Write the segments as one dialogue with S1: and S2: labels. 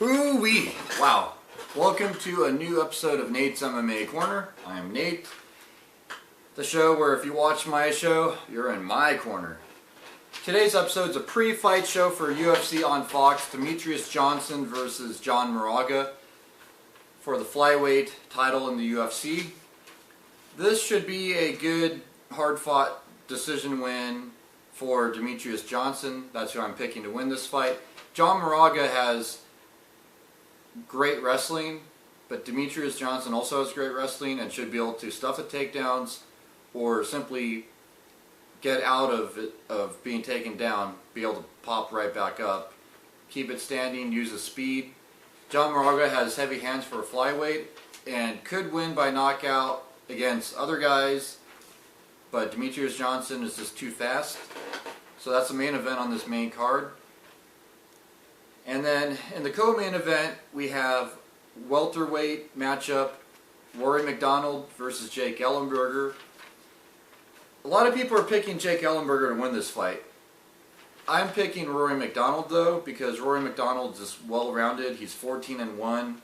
S1: Hoo-wee! Wow. Welcome to a new episode of Nate's MMA Corner. I am Nate. The show where if you watch my show, you're in my corner. Today's episode is a pre-fight show for UFC on Fox. Demetrious Johnson versus John Moraga for the flyweight title in the UFC. This should be a good, hard-fought decision win for Demetrious Johnson. That's who I'm picking to win this fight. John Moraga has great wrestling, but Demetrious Johnson also has great wrestling and should be able to stuff the takedowns or simply get out of being taken down, be able to pop right back up, keep it standing, use the speed. John Moraga has heavy hands for a flyweight and could win by knockout against other guys, but Demetrious Johnson is just too fast. So that's the main event on this main card. And then in the co-main event, we have welterweight matchup, Rory MacDonald versus Jake Ellenberger. A lot of people are picking Jake Ellenberger to win this fight. I'm picking Rory MacDonald though, because Rory MacDonald is well-rounded. He's 14-1.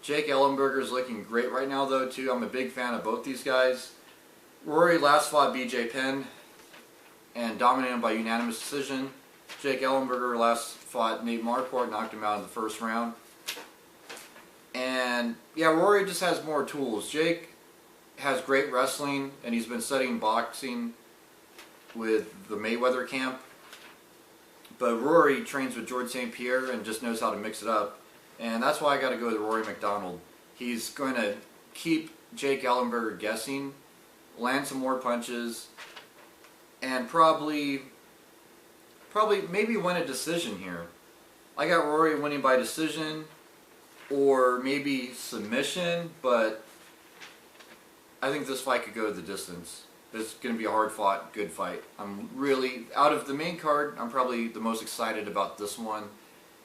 S1: Jake Ellenberger is looking great right now though too. I'm a big fan of both these guys. Rory last fought BJ Penn and dominated him by unanimous decision. Jake Ellenberger last fought Nate Marquardt, knocked him out in the first round. And yeah, Rory just has more tools. Jake has great wrestling, and he's been studying boxing with the Mayweather camp. But Rory trains with George St. Pierre and just knows how to mix it up. And that's why I got to go with Rory MacDonald. He's going to keep Jake Ellenberger guessing, land some more punches, and maybe win a decision here. I got Rory winning by decision or maybe submission, but I think this fight could go the distance. It's going to be a hard-fought, good fight. I'm really, out of the main card, I'm probably the most excited about this one,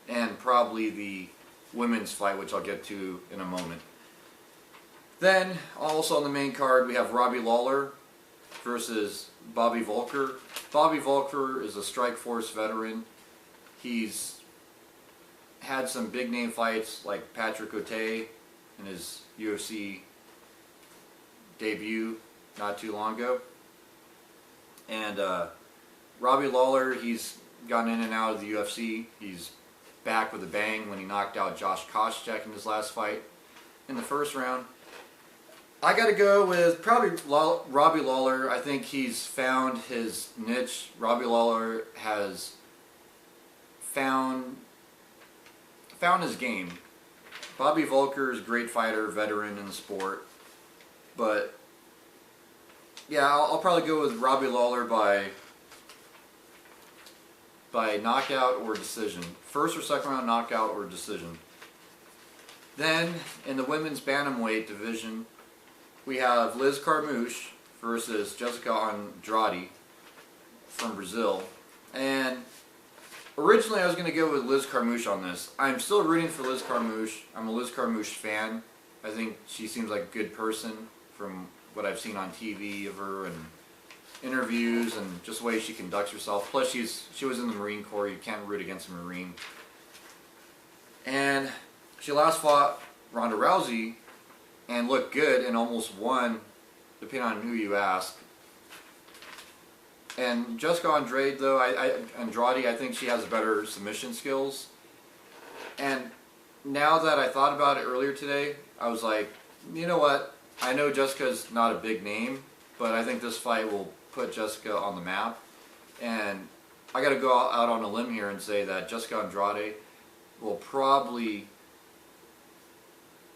S1: and probably the women's fight, which I'll get to in a moment. Then, also on the main card, we have Robbie Lawler versus Bobby Voelker. Bobby Voelker is a Strikeforce veteran. He's had some big name fights like Patrick O'Tay in his UFC debut not too long ago. And Robbie Lawler, he's gotten in and out of the UFC. He's back with a bang when he knocked out Josh Koscheck in his last fight in the first round. I got to go with probably Robbie Lawler. I think he's found his niche. Robbie Lawler has found his game. Bobby Voelker is a great fighter, veteran in the sport. But yeah, I'll probably go with Robbie Lawler by knockout or decision. First or second round knockout or decision. Then in the women's bantamweight division, we have Liz Carmouche versus Jessica Andrade from Brazil. And originally I was going to go with Liz Carmouche on this. I'm still rooting for Liz Carmouche. I'm a Liz Carmouche fan. I think she seems like a good person from what I've seen on TV of her and interviews and just the way she conducts herself. Plus she was in the Marine Corps. You can't root against a Marine. And she last fought Ronda Rousey and looked good and almost won, depending on who you ask. And Jessica Andrade, though, I think she has better submission skills. And now that I thought about it earlier today, I was like, you know what? I know Jessica's not a big name, but I think this fight will put Jessica on the map. And I got to go out on a limb here and say that Jessica Andrade will probably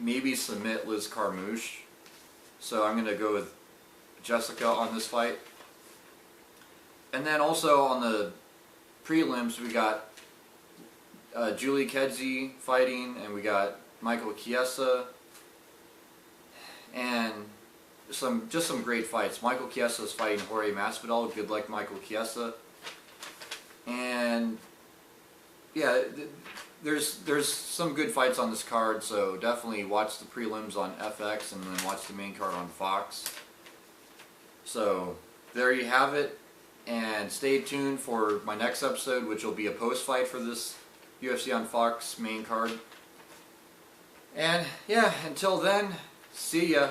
S1: maybe submit Liz Carmouche. So I'm going to go with Jessica on this fight. And then also on the prelims, we got Julie Kedzie fighting, and we got Michael Chiesa, and just some great fights. Michael Chiesa is fighting Jorge Masvidal. Good luck, Michael Chiesa. And yeah, there's some good fights on this card, so definitely watch the prelims on FX and then watch the main card on Fox. So there you have it, and stay tuned for my next episode, which will be a post-fight for this UFC on Fox main card. And yeah, until then, see ya.